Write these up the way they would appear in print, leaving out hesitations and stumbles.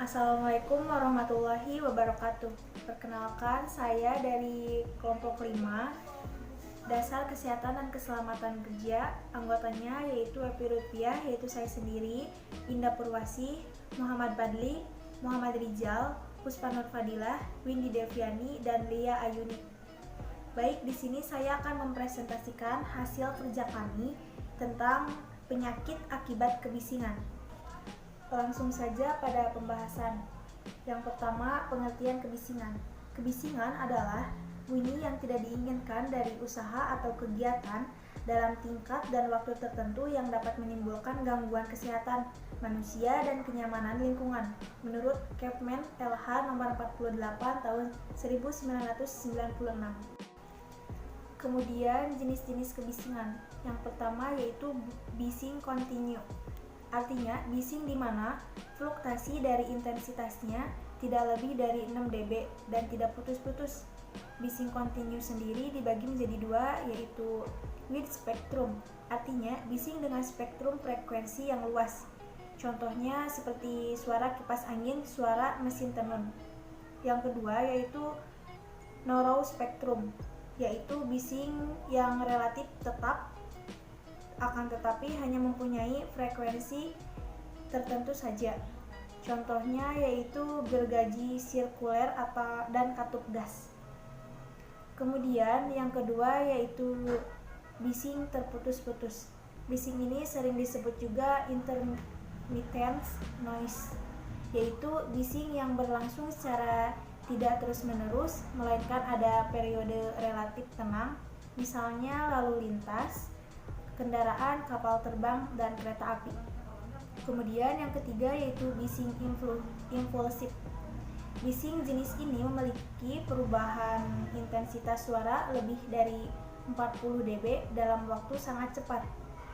Assalamualaikum warahmatullahi wabarakatuh. Perkenalkan, saya dari kelompok 5 Dasar Kesehatan dan Keselamatan Kerja. Anggotanya yaitu Epi Rupiah, yaitu saya sendiri, Indah Purwasih, Muhammad Badli, Muhammad Rizal, Puspa Nur Fadilah, Windy Deviani, dan Lia Ayuni. Baik, di sini saya akan mempresentasikan hasil kerja kami tentang penyakit akibat kebisingan. Langsung saja pada pembahasan. Yang pertama, pengertian kebisingan. Kebisingan adalah bunyi yang tidak diinginkan dari usaha atau kegiatan dalam tingkat dan waktu tertentu yang dapat menimbulkan gangguan kesehatan manusia dan kenyamanan lingkungan. Menurut Kepmen LH nomor 48 tahun 1996. Kemudian jenis-jenis kebisingan. Yang pertama yaitu bising kontinu. Artinya bising di mana fluktuasi dari intensitasnya tidak lebih dari 6 dB dan tidak putus-putus. Bising kontinu sendiri dibagi menjadi dua, yaitu wide spectrum, artinya bising dengan spektrum frekuensi yang luas. Contohnya seperti suara kipas angin, suara mesin tenun. Yang kedua yaitu narrow spectrum, yaitu bising yang relatif tetap akan tetapi hanya mempunyai frekuensi tertentu saja. Contohnya yaitu gergaji sirkuler dan katup gas. Kemudian yang kedua yaitu bising terputus-putus. Bising ini sering disebut juga intermittent noise, yaitu bising yang berlangsung secara tidak terus-menerus, melainkan ada periode relatif tenang, misalnya lalu lintas, kendaraan, kapal terbang, dan kereta api. Kemudian yang ketiga yaitu bising impulsif. Bising jenis ini memiliki perubahan intensitas suara lebih dari 40 dB dalam waktu sangat cepat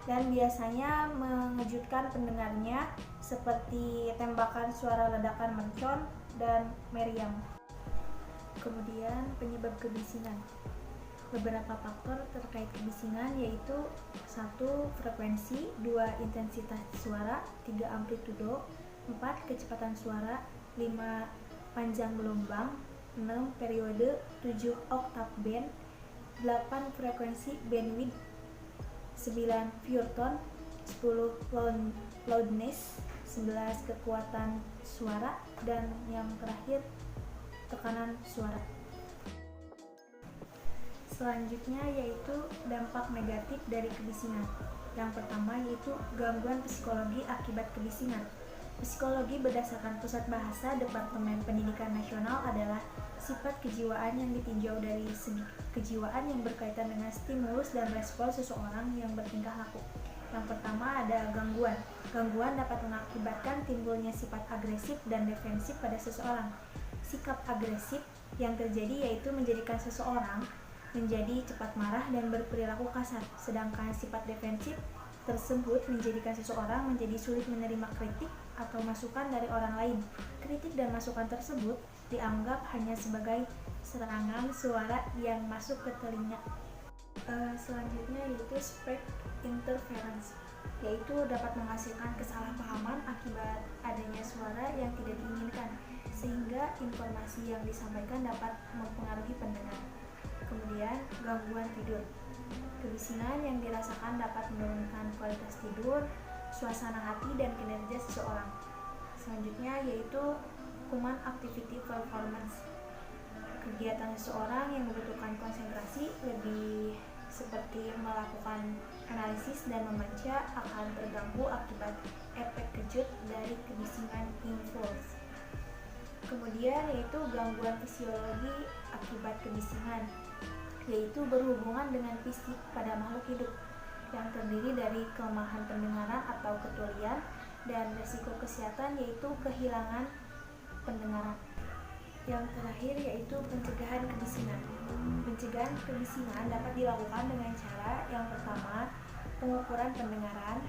dan biasanya mengejutkan pendengarnya seperti tembakan suara ledakan mercon dan meriam. Kemudian penyebab kebisingan. Beberapa faktor terkait kebisingan yaitu 1. Frekuensi, 2. Intensitas suara, 3. Amplitudo, 4. Kecepatan suara, 5. Panjang gelombang, 6. Periode, 7. Oktav band, 8. Frekuensi bandwidth, 9. Pure tone, 10. Loudness, 11. Kekuatan suara, dan yang terakhir tekanan suara. Selanjutnya yaitu dampak negatif dari kebisingan. Yang pertama yaitu gangguan psikologi akibat kebisingan. Psikologi berdasarkan Pusat Bahasa Departemen Pendidikan Nasional adalah sifat kejiwaan yang ditinjau dari segi kejiwaan yang berkaitan dengan stimulus dan respon seseorang yang bertingkah laku. Yang pertama ada gangguan. Gangguan dapat mengakibatkan timbulnya sifat agresif dan defensif pada seseorang. Sikap agresif yang terjadi yaitu menjadikan seseorang menjadi cepat marah dan berperilaku kasar, sedangkan sifat defensif tersebut menjadikan seseorang menjadi sulit menerima kritik atau masukan dari orang lain. Kritik dan masukan tersebut dianggap hanya sebagai serangan suara yang masuk ke telinga. Selanjutnya yaitu speech interference, yaitu dapat menghasilkan kesalahpahaman akibat adanya suara yang tidak diinginkan, sehingga informasi yang disampaikan dapat mempengaruhi pendengar. Kemudian gangguan tidur. Kebisingan yang dirasakan dapat menurunkan kualitas tidur, suasana hati, dan kinerja seseorang. Selanjutnya yaitu human activity performance. Kegiatan seseorang yang membutuhkan konsentrasi lebih seperti melakukan analisis dan membaca akan terganggu akibat efek kejut dari kebisingan impuls. Kemudian yaitu gangguan fisiologi akibat kebisingan, yaitu berhubungan dengan fisik pada makhluk hidup yang terdiri dari kelemahan pendengaran atau ketulian dan risiko kesehatan yaitu kehilangan pendengaran. Yang terakhir yaitu pencegahan kebisingan. Pencegahan kebisingan dapat dilakukan dengan cara yang pertama pengukuran pendengaran,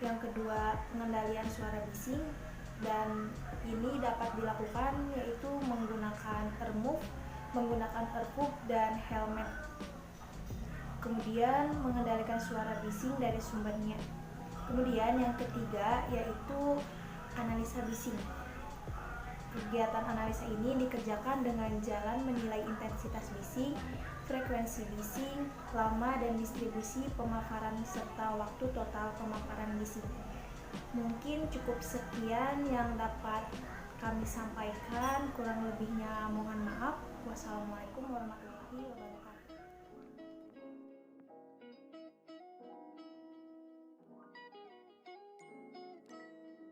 yang kedua pengendalian suara bising, dan ini dapat dilakukan yaitu menggunakan earmuff, dan helmet. Kemudian mengendalikan suara bising dari sumbernya. Kemudian yang ketiga yaitu analisa bising. Kegiatan analisa ini dikerjakan dengan jalan menilai intensitas bising, frekuensi bising, lama dan distribusi pemaparan serta waktu total pemaparan bising. Mungkin cukup sekian yang dapat kami sampaikan, kurang lebihnya mohon maaf. Wassalamualaikum warahmatullahi wabarakatuh.